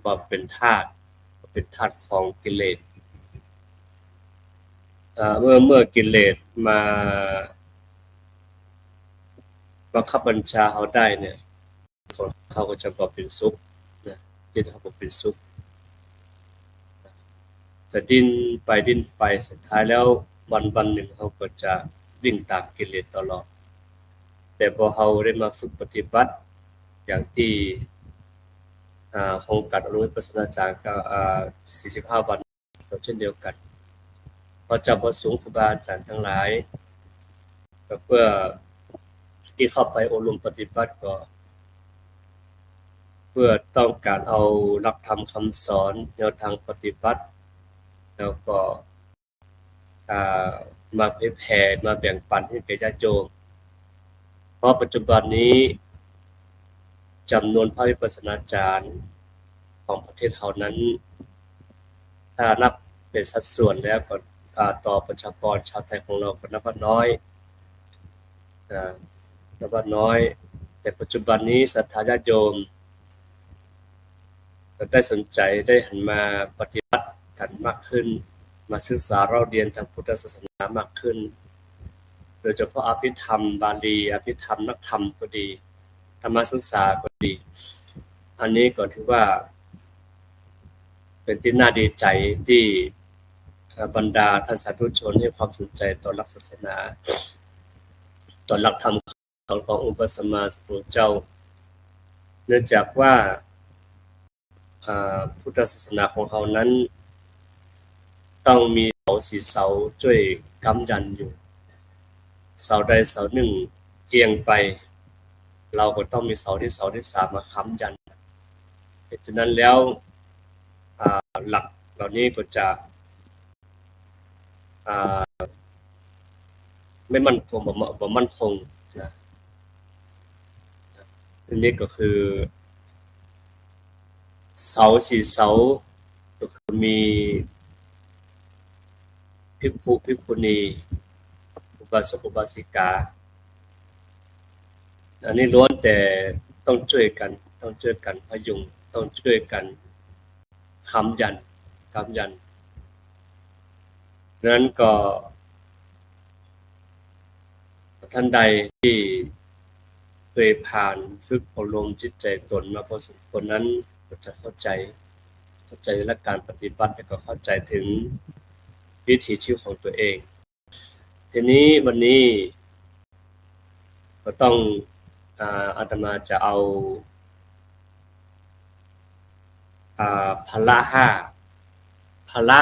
ว่าเป็นธาตุของกิเลสเมื่อกิเลสมาบังคับบัญชาเขาได้เนี่ยของเขาก็จะบ่เป็นสุขนะที่เขาบ่เป็นสุขจะดิ้นไปสุดท้ายแล้ววันหนึ่งเขาก็จะวิ่งตามกิเลสตลอดแต่พอเขาได้มาฝึกปฏิบัติอย่างที่โครงการอบรมวิปัสสนาจารย์ก็45 วันก็เช่นเดียวกันพระเจ้าประสงค์ครูบาอาจารย์ทั้งหลายก็เพื่อที่เข้าไปอบรมปฏิบัติก็เพื่อต้องการเอาหลักธรรมคำสอนแนวทางปฏิบัติแล้วก็มาเผยแผ่มาแบ่งปันให้แก่ญาติโยมเพราะปัจจุบันนี้จำนวนพระวิปัสสนาจารย์ของประเทศเรานั้นถ้านับเป็นสัดส่วนแล้วก็ต่อประชากรชาวไทยของเราก็นับว่าน้อยแต่ปัจจุบันนี้ศรัทธาญาติโยมก็ได้สนใจได้หันมาปฏิบัติกันมากขึ้นมาศึกษาเราเรียนทางพุทธศาสนามากขึ้นโดยเฉพาะอภิธรรมบาลีอภิธรรมนักธรรมก็ดีธรรมศึกษาก็ดีอันนี้ก็ถือว่าเป็นที่น่าดีใจที่บรรดาท่านสาธุชนให้ความสนใจต่อหลักศาสนาต่อหลักธรรมขององค์พระสัมมาสัมพุทธเจ้าเนื่องจากว่าพุทธศาสนาของเรานั้นต้องมีเสา4 เสาช่วยค้ำยันอยู่เสาใดเสาหนึ่งเอียงไปเราก็ต้องมีเสาที่2ที่3มาค้ำยันฉะนั้นแล้วหลักเหล่านี้ก็จะไม่มั่นคงบ่มั่นคงนะอันนี้ก็คือเสา4 เสาก็คือมีภิกขุภิกขุณีอุบาสกอุบาสิกาอันนี้ล้วนแต่ต้องช่วยกันพยุงต้องช่วยกันค้ำยันดังนั้นก็ท่านใดที่เคยผ่านฝึกอบรมจิตใจตนมาพอสมควรนั้นก็จะเข้าใจและการปฏิบัติแล้วก็เข้าใจถึงวิถีชีวิตของตัวเองทีนี้วันนี้ก็ต้องอาตมาจะเอาพละ5พละ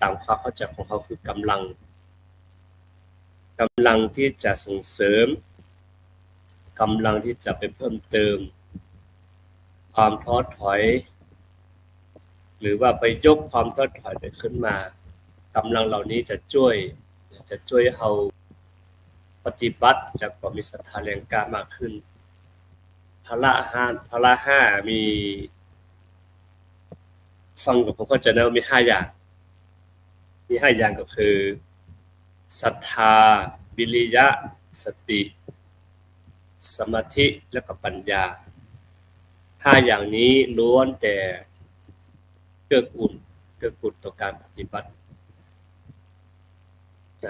ตามความเข้าใจของเขาคือกำลังที่จะส่งเสริมกำลังที่จะไปเพิ่มเติมความท้อถอยหรือว่าไปยกความท้อถอยไปขึ้นมากำลังเหล่านี้จะช่วยเราปฏิบัติแล้วก็มีศรัทธาแรงกล้ามากขึ้นพละ5มีฟังกับผมก็จะนะมี5อย่างก็คือศรัทธาวิริยะสติสมาธิและก็ปัญญา5อย่างนี้ล้วนแต่เกื้อกูลต่อการปฏิบัติ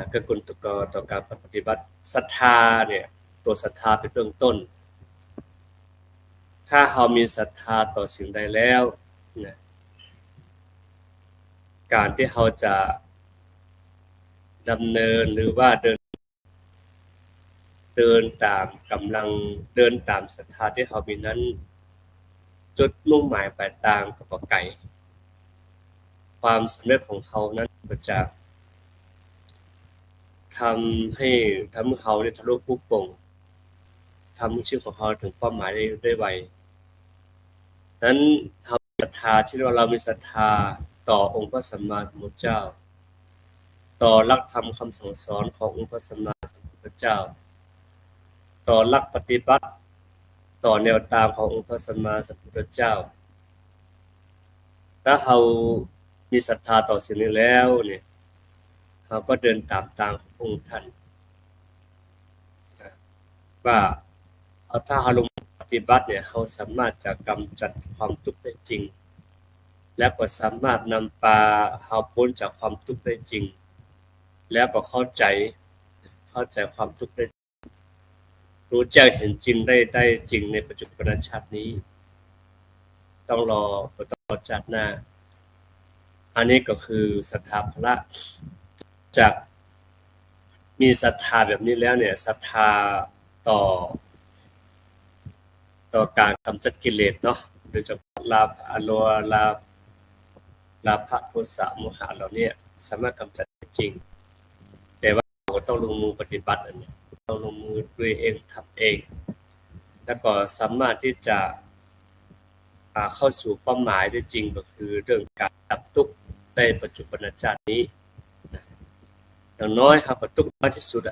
เกื้อกูลต่อการปฏิบัติศรัทธาเนี่ยตัวศรัทธาเป็นเบื้องต้นถ้าเรามีศรัทธาต่อสิ่งใดแล้วนะการที่เราจะดำเนินหรือว่าเดินตามกำลังเดินตามศรัทธาที่เรามีนั้นจุดมุ่งหมายปลายทางก็บ่ไกลความสำเร็จของเขานั้นก็จะทำให้เขาได้ทะลุปุโป่งทำชีวิตของเขาถึงเป้าหมายได้ไวนั้นเราศรัทธาที่เรามีศรัทธาต่อองค์พระสัมมาสัมพุทธเจ้าต่อหลักธรรมคำสั่งสอนขององค์พระสัมมาสัมพุทธเจ้าต่อหลักปฏิบัติต่อแนวทางขององค์พระสัมมาสัมพุทธเจ้าถ้าเรามีศรัทธาต่อสิ่งนี้แล้วเนี่ยเราก็เดินตามทางของพระองค์ท่านว่าถ้าเราลงป ฏิบัติเนี่ยเราสามารถจะกำจัดความทุกข์ได้จริงและก็สามารถนำพาเราพ้นจากความทุกข์ได้จริงแล้วก็เข้าใจความทุกข์ได้รู้แจ้งเห็นจริงได้จริงในปัจจุบันชาตินี้ต้องรอชาติหน้าอันนี้ก็คือศรัทธาพละจากมีศรัทธาแบบนี้แล้วเนี่ยศรัทธาต่อการกำจัดกิเลสเนาะโดยเฉพาะลาภอโลลาภะโทสะโมหะเหล่านี้สามารถกำจัดได้จริงแต่ว่าเราก็ต้องลงมือปฏิบัติอันนี้ต้องลงมือด้วยเองทำเองแล้วก็สามารถที่จะเข้าสู่เป้าหมายได้จริงก็คือเรื่องการดับทุกข์ในปัจจุบันชาตินี้อย่างน้อยครับก็ทุกข์มากที่สุด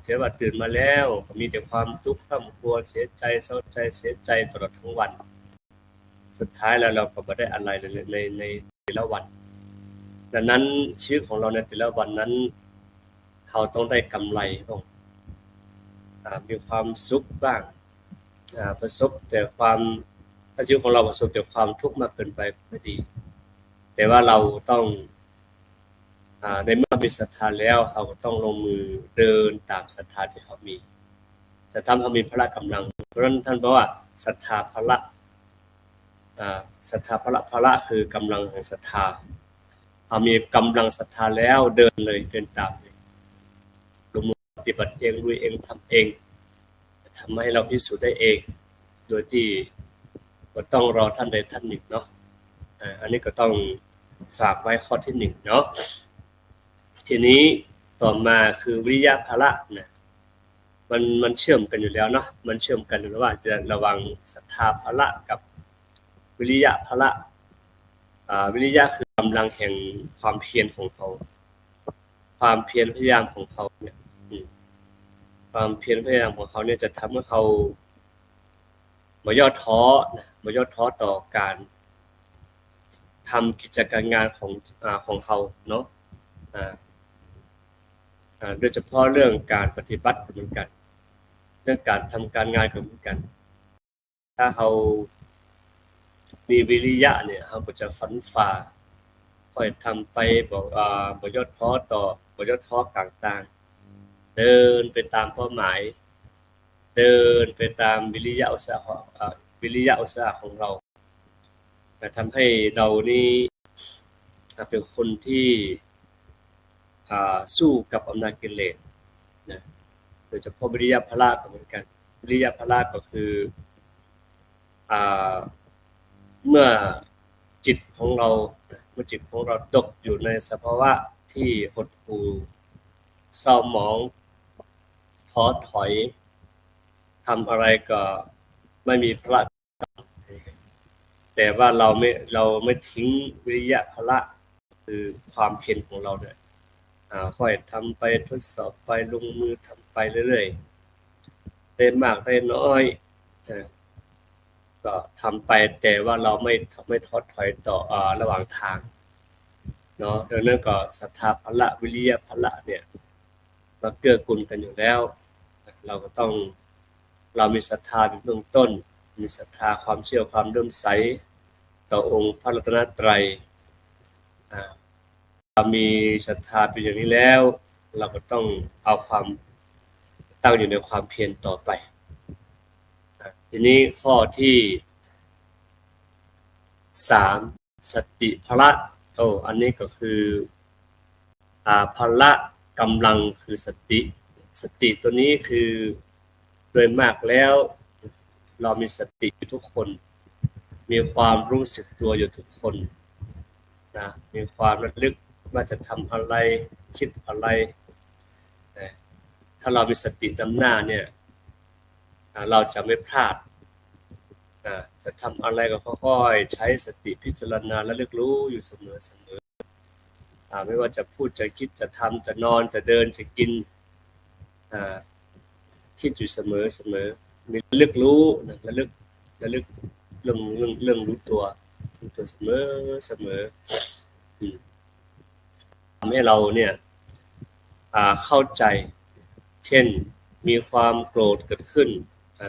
เชื่อว่าตื่นมาแล้วก็มีแต่ความทุกข์คร่ำครวญเสียใจเศร้าใจเสียใจตลอดทั้งวันสุดท้ายแล้วเราก็ไม่ได้อะไรเลยในแต่ละวันดังนั้นชีวิตของเราในแต่ละวันนั้นเราต้องได้กำไรบ้างมีความสุขบ้างประสบแต่ความถ้าชีวิตของเราประสบแต่ความทุกข์มากเกินไปไม่ดีแต่ว่าเราต้องในเมื่อมีศรัทธาแล้วเราก็ต้องลงมือเดินตามศรัทธาที่เขามีจะทำให้เขามีพละกำลังเพราะฉะนั้นท่านบอกว่าศรัทธาพละศรัทธาพละคือกำลังแห่งศรัทธาเขามีกำลังศรัทธาแล้วเดินเลยเดินตามเลยลงมือปฏิบัติเองลุยเองทำเองจะทำให้เราพิสูจน์ได้เองโดยที่ก็ต้องรอท่านใดท่านหนึ่งเนาะอันนี้ก็ต้องฝากไว้ข้อที่หนึ่งเนาะทีนี้ต่อมาคือวิริยะพละนะมันเชื่อมกันอยู่แล้วเนาะมันเชื่อมกันอยู่แล้วว่าจะระวังศรัทธาพละกับวิริยะพละวิริยะคือกำลังแห่งความเพียรของเขาความเพียรพยายามของเขาเนี่ยความเพียรพยายามของเขาเนี่ยจะทำให้เขาไม่ย่อท้อต่อการทำกิจการงานของเขาเนาะโดยเฉพาะเรื่องการปฏิบัติเหมือนกันเรื่องการทำการงานเหมือนกันถ้าเขามีวิริยะเนี่ยเขาก็จะฝันฝ่าค่อยทำไปบ่ย่อท้ต่างๆเดินไปตามเป้าหมายเดินไปตามวิริยะอุตสาหะของเราทำให้เรานี่เป็นคนที่สู้กับอำนาจกิเลสนะโดยเฉพาะวิริยะพละก็เหมือนกันวิริยะพละก็คือเมื่อจิตของเราตกอยู่ในสภาวะที่หดหู่เศร้าหมองท้อถอยทำอะไรก็ไม่มีพละแต่ว่าเราไม่ทิ้งวิริยะพละคือความเพียรของเราเนี่ยค่อยทำไปทดสอบไปลงมือทำไปเรื่อยๆได้มากได้น้อยก็ทำไปแต่ว่าเราไม่ท้อถอยต่อระหว่างทางเนาะดังนั้นก็ศรัทธาพละวิริยะพละเนี่ยมาเกื้อกูลกันอยู่แล้วเราก็ต้องเรามีศรัทธาเป็นเบื้องต้นมีศรัทธาความเชื่อความเลื่อมใสต่อองค์พระรัตนตรัยเรามีศรัทธาเป็นอย่างนี้แล้วเราก็ต้องเอาความตั้งอยู่ในความเพียรต่อไปทีนี้ข้อที่3สติพละอันนี้ก็คือพละกำลังคือสติตัวนี้คือโดยมากแล้วเรามีสติอยู่ทุกคนมีความรู้สึกตัวอยู่ทุกคนนะมีความระลึกว่าจะทำอะไรคิดอะไรถ้าเรามีสตินำหน้าเนี่ยเราจะไม่พลาดจะทำอะไรก็ค่อยๆใช้สติพิจารณาและระลึกรู้อยู่เสมอไม่ว่าจะพูดจะคิดจะทำจะนอนจะเดินจะกินคิดอยู่เสมอมีระลึกรู้ระลึกเรื่องรู้ตัวเสมอทำให้เราเนี่ยเข้าใจเช่นมีความโกรธเกิดขึ้น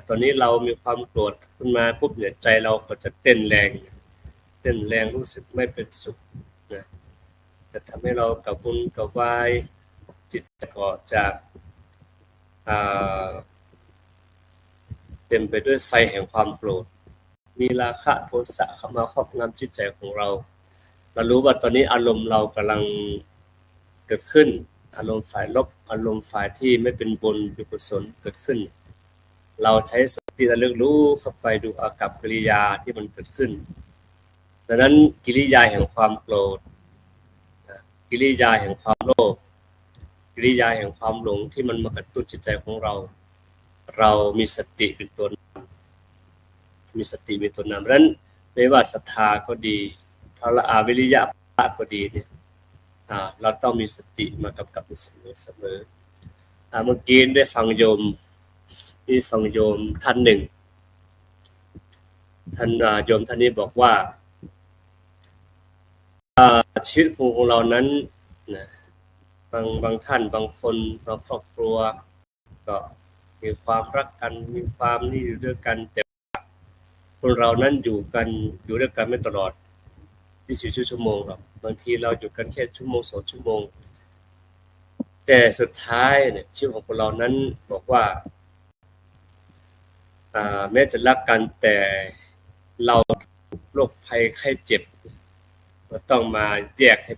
ตอนนี้เรามีความโกรธขึ้นมาปุ๊บเนี่ยใจเราก็จะเต้นแรงรู้สึกไม่เป็นสุขนะจะทำให้เรากระวนกระวายจิตก็จะเต็มไปด้วยไฟแห่งความโกรธมีราคะโทสะเข้ามาครอบงำจิตใจของเรารู้ว่าตอนนี้อารมณ์เรากำลังเกิดขึ้นอารมณ์ฝ่ายลบอารมณ์ฝ่ายที่ไม่เป็นบุญเป็นกุศลเกิดขึ้นเราใช้สติระลึกรู้เข้าไปดูอากัปกิริยาที่มันเกิดขึ้นดังนั้นกิริยาแห่งความโกรธกิริยาแห่งความโลภกิริยาแห่งความหลงที่มันมากระตุ้นจิตใจของเรามีสติเป็นตัวนำมีสติเป็นตัวนำดังนั้นไม่ว่าศรัทธาก็ดีพระวิริยะก็ดีเนี่ยเราต้องมีสติมากำกับอยู่เสมอเมื่อกี้ได้ฟังโยมท่านหนึ่งท่านโยมท่านนี้บอกว่าชีวิตของเรานั้นนะบางท่านบางคนบางครอบครัวก็มีความรักกันมีความนี่อยู่ด้วยกันแต่คนเรานั้นอยู่ด้วยกันไม่ตลอด24 ชั่วโมงหรอกบางทีเราอยู่กันแค่ชั่วโมง2 ชั่วโมงแต่สุดท้ายเนี่ยชีวิตของคนเรานั้นบอกว่าแม้จะรักกันแต่เราโรคภัยไข้เจ็บก็ต้องมาแยกให้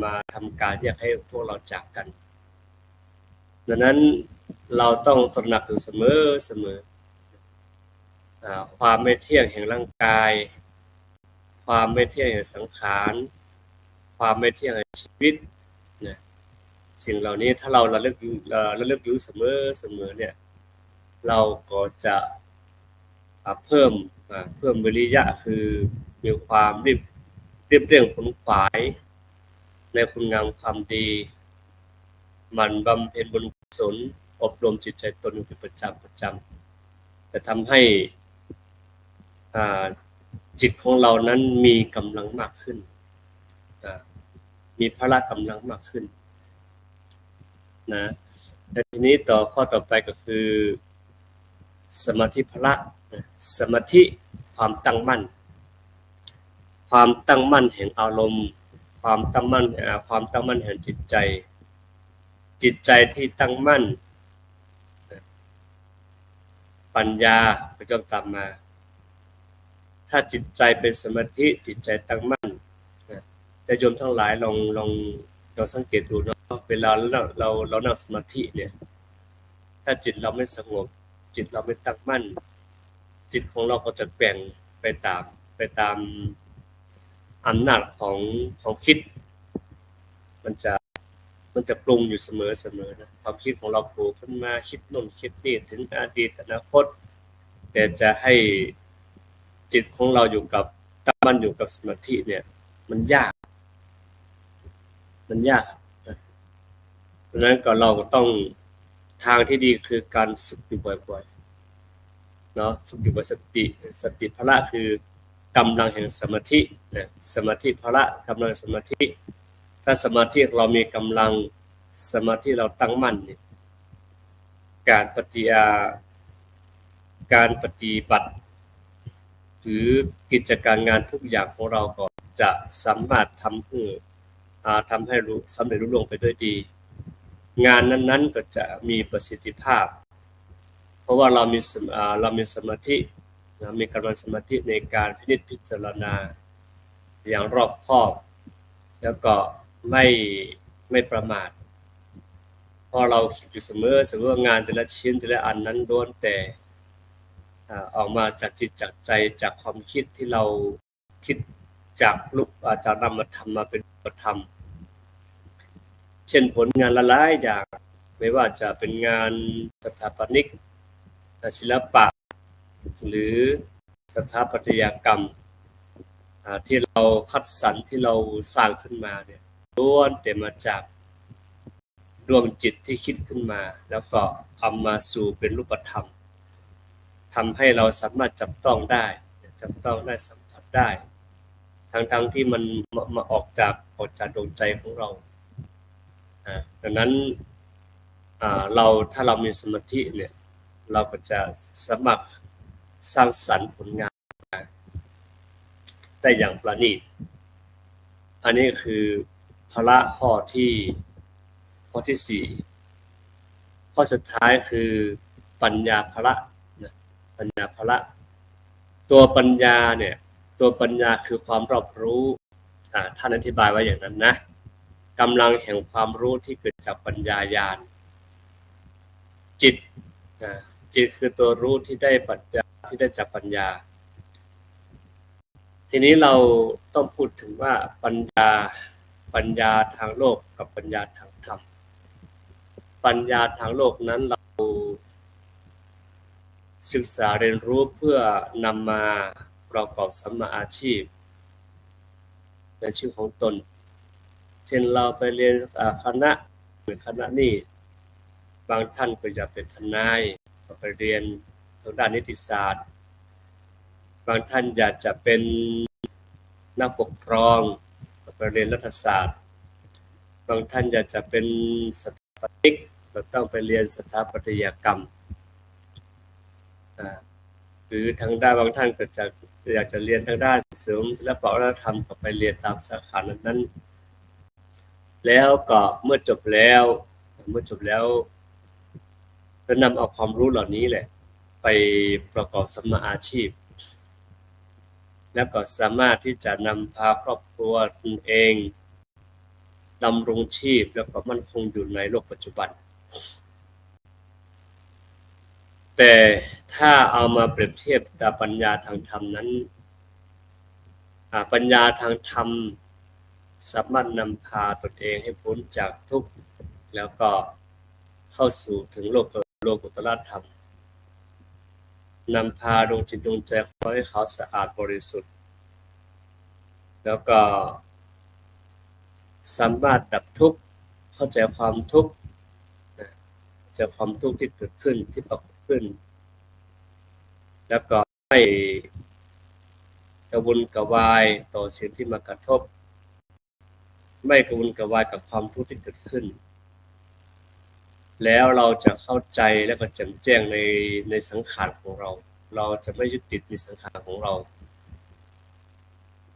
มาทำการแยกให้พวกเราจากกันดังนั้นเราต้องตระหนักอยู่เสมอความไม่เที่ยงแห่งร่างกายความไม่เที่ยงแห่งสังขารความไม่เที่ยงแห่งชีวิตนะสิ่งเหล่านี้ถ้าเราระลึกอยู่เสมอเนี่ยเราก็จะเพิ่มวิริยะคือมีความรีบเร่งขนขวายในคุณงามความดีมันบำเพ็ญบุญกุศลอบรมจิตใจตนอยู่เป็นประจำจะทำให้จิตของเรานั้นมีกำลังมากขึ้นมีพละกำลังมากขึ้นนะและทีนี้ข้อต่อไปก็คือสมาธิพละสมาธิความตั้งมั่นแห่งอารมณ์ความตั้งมั่นแห่งจิตใจที่ตั้งมั่นปัญญาก็จะตามมาถ้าจิตใจเป็นสมาธิจิตใจตั้งมั่นจะโยมทั้งหลายลองสังเกตดูเนาะเวลาเรานั่งสมาธิเนี่ยถ้าจิตเราไม่สงบจิตเราไม่ตั้งมั่นจิตของเราก็จะแบ่งไปตามอำนาจของคิดมันจะปรุงอยู่เสมอนะความคิดของเราโผล่ขึ้นมาคิดโน่นคิดนี่ถึงอดีตอนาคตแต่จะให้จิตของเราอยู่กับตั้งมั่นอยู่กับสมาธิเนี่ยมันยากดังนั้นก็เราก็ต้องทางที่ดีคือการฝึกอยู่บ่อยๆเนาะฝึกอยู่กับสติพละคือกำลังแห่งสมาธินะสมาธิพละกำลังสมาธิถ้าสมาธิเรามีกำลังสมาธิเราตั้งมั่นเนี่ยการปฏิบัติหรือกิจการงานทุกอย่างของเราก็จะสามารถทำให้สำเร็จรุ่งเรืองไปด้วยดีงานนั้นๆก็จะมีประสิทธิภาพเพราะว่าเรามีสมาธิมีกำลังสมาธิในการพิจารณาอย่างรอบคอบแล้วก็ไม่ประมาทเพราะเราคิดอยู่เสมอว่างานแต่ละชิ้นแต่ละอันนั้นล้วนแต่ออกมาจากจิตจากใจจากความคิดที่เราคิดจากนามธรรมมาเป็นรูปธรรมเช่นผลงานหลายๆอย่างไม่ว่าจะเป็นงานสถาปนิกศิลปะหรือสถาปัตยกรรมที่เราคัดสรรที่เราสร้างขึ้นมาเนี่ยล้วนแต่มาจากดวงจิตที่คิดขึ้นมาแล้วก็เอามาสู่เป็นรูปธรรมทำให้เราสามารถจับต้องได้สัมผัสได้ทั้งที่มันมาออกจากดวงใจของเราดังนั้นถ้าเรามีสมาธิเนี่ย เราก็จะสมัครสร้างสรรค์ผลงานได้อย่างประณีตอันนี้คือภาระข้อที่สี่ข้อสุดท้ายคือปัญญาภละนะปัญญาภละตัวปัญญาเนี่ยตัวปัญญาคือความรอบรู้ท่านอธิบายไว้อย่างนั้นนะกำลังแห่งความรู้ที่เกิดจากปัญญาญาณจิตจิตคือตัวรู้ที่ได้ปัญญาที่ได้จากปัญญาทีนี้เราต้องพูดถึงว่าปัญญาทางโลกกับปัญญาทางธรรมปัญญาทางโลกนั้นเราศึกษาเรียนรู้เพื่อนำมาประกอบสัมมาอาชีพในชีวิตของตนเช่นเราไปเรียนคณะหรือคณะนี้บางท่านก็อยากเป็นทนายก็ไปเรียนทางด้านนิติศาสตร์บางท่านอยากจะเป็นนักปกครองก็ไปเรียนรัฐศาสตร์บางท่านอยากจะเป็นสถาปนิกก็ต้องไปเรียนสถาปัตยกรรมหรือทางด้านบางท่านก็จะอยากจะเรียนทางด้านเสริมศิลปะวัฒนธรรมก็ไปเรียนตามสาขานั้นแล้วก็เมื่อจบแล้วก็นำเอาความรู้เหล่านี้แหละไปประกอบสัมมาอาชีพแล้วก็สามารถที่จะนำพาครอบครัวตนเองดำรงชีพแล้วก็มั่นคงอยู่ในโลกปัจจุบันแต่ถ้าเอามาเปรียบเทียบกับปัญญาทางธรรมนั้นปัญญาทางธรรมสามารถนำพาตนเองให้พ้นจากทุกข์แล้วก็เข้าสู่ถึงโลกุตตรธรรมนำพาดวงจิตดวงใจให้เขาสะอาดบริสุทธิ์แล้วก็สามารถดับทุกข์เข้าใจความทุกข์จากความทุกข์ที่เกิดขึ้นที่ปรากฏขึ้นแล้วก็ไม่กระวนกระวายต่อสิ่งที่มากระทบไม่กระวนกระวายกับความทุกข์ที่เกิดขึ้นแล้วเราจะเข้าใจและก็แจ่มแจ้งในสังขารของเราจะไม่ยึดติดในสังขารของเรา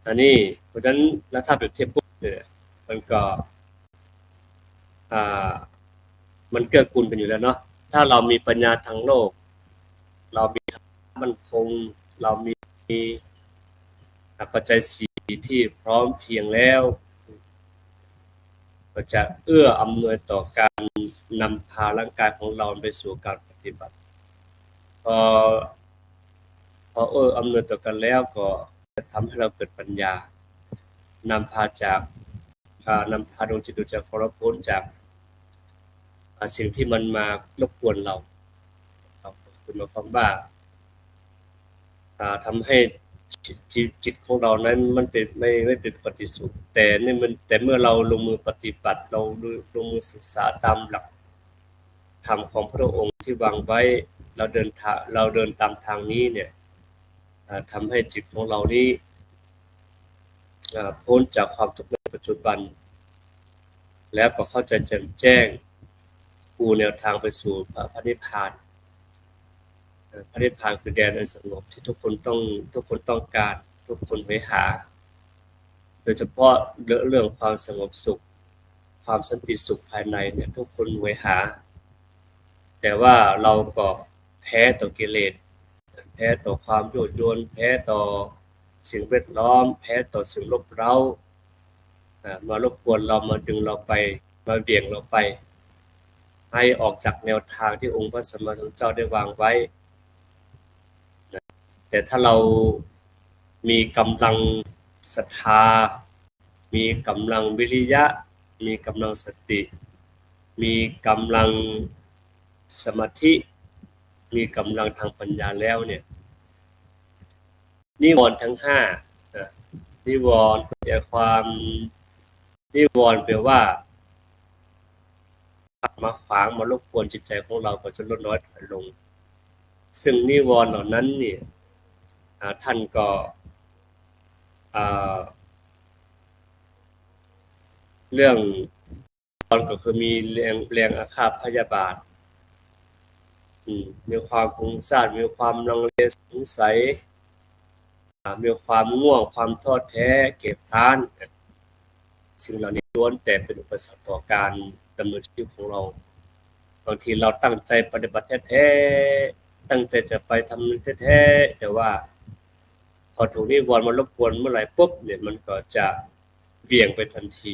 อันนี้เพราะฉะนั้นแล้วถ้าเปรียบเทียบปุ๊บเนี่ยมันก็มันเกื้อกูลกันอยู่แล้วเนาะถ้าเรามีปัญญาทางโลกเรามีมั่นคงเรามีปัจจัยสี่ที่พร้อมเพียงแล้วก็จะเอื้ออำนวยต่อการนำพาร่างกายของเราไปสู่การปฏิบัติพออำนวยต่อกันแล้วก็จะทำให้เราเกิดปัญญานำพาดวงจิตดวงใจของเราพ้นจากสิ่งที่มันมารบกวนเราครับคือหมายความว่าทำให้จิตของเรานั้นมันเป็นไม่เป็นปฏิสุขแต่เมื่อเราลงมือปฏิบัติเราลงมือศึกษาตามหลักธรรมของพระองค์ที่วางไว้เราเดินตามทางนี้เนี่ยทำให้จิตของเรานี้พ้นจากความทุกข์ในปัจจุบันแล้วก็เข้าใจแจ่มแจ้งปูแนวทางไปสู่พระนิพพานพระนิพพานคือแดนอันสงบที่ทุกคนต้องการทุกคนไปหาโดยเฉพาะเรื่องความสงบสุขความสันติสุขภายในเนี่ยทุกคนไปหาแต่ว่าเราก็แพ้ต่อกิเลสแพ้ต่อความโยดโยนแพ้ต่อสิ่งแวดล้อมแพ้ต่อสิ่งรบเร้ามารบกวนเรามาดึงเราไปมาเบี่ยงเราไปให้ออกจากแนวทางที่องค์พระสัมมาสัมพุทธเจ้าได้วางไว้แต่ถ้าเรามีกำลังศรัทธามีกำลังวิริยะมีกำลังสติมีกำลังสมาธิมีกำลังทางปัญญาแล้วเนี่ยนิวรณ์ทั้งห้านิวรณ์แปลความนิวรณ์แปลว่ามาขวางมารบกวนจิตใจของเราก็จะลดน้อยถอยลงซึ่งนิวรณ์เหล่านั้นเนี่ยท่านก็เรื่องก็คือมีแรงอาฆาตพยาบาท มีความฟุ้งซ่านมีความลังเลสงสัยมีความง่วงความท้อแท้เกียจคร้านสิ่งเหล่านี้ล้วนแต่เป็นอุปสรรคต่อการดำเนินชีวิตของเราบางทีเราตั้งใจปฏิบัติแท้ๆตั้งใจจะไปทำแท้ๆแต่ว่าพอถูกนิวรณ์มารบกวนเมื่อไหร่ปุ๊บเนี่ยมันก็จะเบี่ยงไปทันที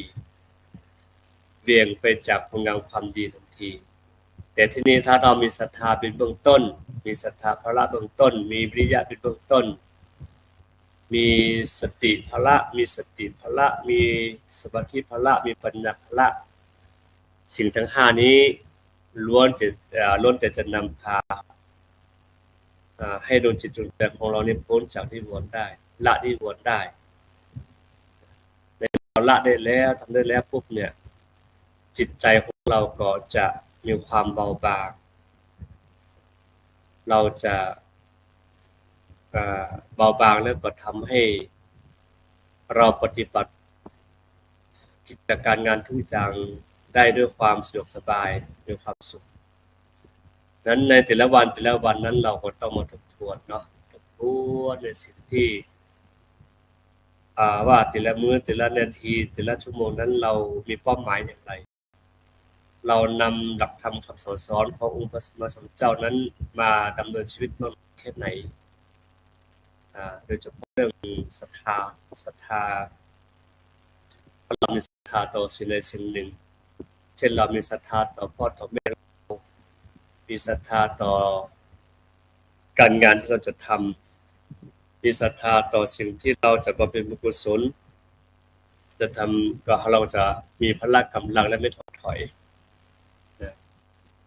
เบี่ยงไปจากผลงานความดีทันทีแต่ทีนี้ถ้าเรามีศรัทธาเป็นเบื้องต้นมีศรัทธาพละเบื้องต้นมีวิริยะเป็นเบื้องต้นมีสติพละมีสติพละมีสมาธิพละมีปัญญาพละสิ่งทั้ง5นี้ล้วนแต่จะนำพาให้ดวงจิตดวงใจของเราเนี่ยพ้นจากนิวรณ์ได้ละนิวรณ์ได้ในเราละได้แล้วทำได้แล้วปุ๊บเนี่ยจิตใจของเราก็จะมีความเบาบางเราจะเบาบางแล้วก็ทำให้เราปฏิบัติกิจการงานทุกอย่างได้ด้วยความสะดวกสบายด้วยความสุขนั้นในแต่ละวันนั้นเราก็ต้องมาทบทวนเนาะทบทวนในสิ่งที่ว่าแต่ละมื้อแต่ละนาทีแต่ละชั่วโมงนั้นเรามีเป้าหมายอย่างไรเรานำหลักธรรมคำสอนขององค์พระสัมมาสัมพุทธเจ้านั้นมาดำเนินชีวิตมากแค่ไหนโดยเฉพาะเรื่องศรัทธาเรามีศรัทธาต่อสิ่งใดสิ่งหนึ่งเช่นเรามีศรัทธาต่อพ่อต่อแม่มีศรัทธาต่อการงานที่เราจะทำมีศรัทธาต่อสิ่งที่เราจะบำเพ็ญกุศลจะทำก็เราจะมีพละกำลังและไม่ท้อถอย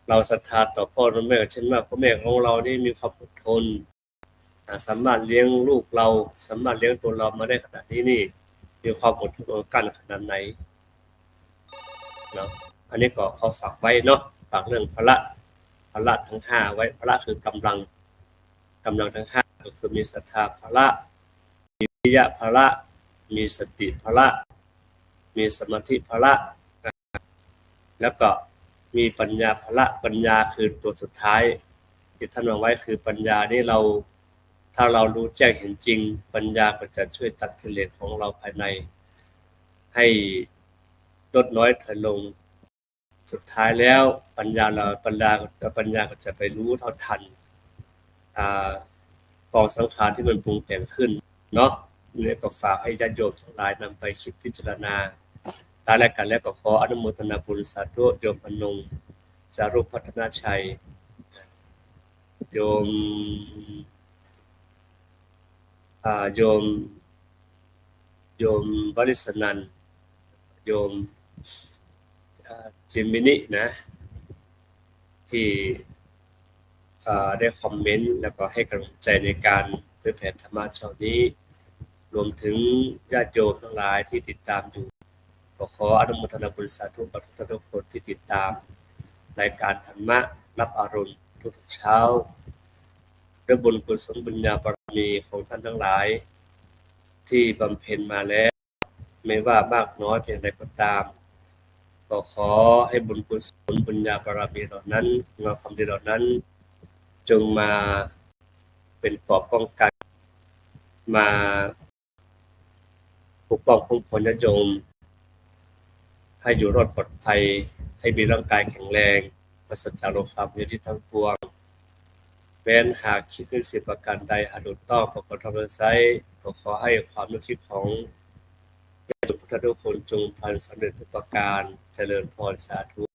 เราศรัทธาต่อพ่อและแม่เช่นว่าพ่อแม่ของเรานี่มีความอดทนสามารถเลี้ยงลูกเราสามารถเลี้ยงตัวเรามาได้ขนาดนี้นี่มีความอดทนอดกลั้นขนาดไหนเนาะอันนี้ก็ขอฝากไว้เนาะฝากเรื่องพละทั้ง5ไว้พละคือกำลังทั้ง5ก็คือมีศรัทธาพละมีวิริยะพละมีสติพละมีสมาธิพละแล้วก็มีปัญญาพละปัญญาคือตัวสุดท้ายที่ท่านวางไว้คือปัญญานี่เราถ้าเรารู้แจ้งเห็นจริงปัญญาก็จะช่วยตัดกิเลสของเราภายในให้ลดน้อยถอยลงสุดท้ายแล้วปัญญาก็จะไปรู้เท่าทันกองสังขารที่มันปรุงแต่งขึ้นเนาะเนี่ยก็ฝากให้ญาติโยมทั้งหลายนำไปคิดพิจารณาตายแล้วกันแล้วก็ขออนุโมทนาบุญสาธุโยมพนงสารุพัฒนาชัยโยมวริศนันท์โยมจิมมินินะที่ได้คอมเมนต์แล้วก็ให้กำลังใจในการเผยแผ่ธรรมะเช้านี้รวมถึงญาติโยมทั้งหลายที่ติดตามอยู่ก็ขออนุโมทนาบุญสาธุกับทุกคนที่ติดตามรายการธรรมะรับอรุณทุกเช้าด้วยบุญกุศลบุญญาบารมีของท่านทั้งหลายที่บำเพ็ญมาแล้วไม่ว่ามากน้อยเพียงใดก็ตามก็ขอให้บุญกุศลบุญญาบารมีเหล่านั้นงามความดีเหล่านั้นจงมาเป็นเกราะป้องกันมาปกป้องคุ้มครองญาติโยมให้อยู่รอดปลอดภัยให้มีร่างกายแข็งแรงปราศจากโรคภัยภัยทั้งปวงแม้นหากคิดนึกสิ่งประการใดหากถูกต้องประกอบธรรมไซก็ขอให้ความนึกคิดของญาติโยมทุกคนจงพลันสำเร็จทุกประการเจริญพรสาธุ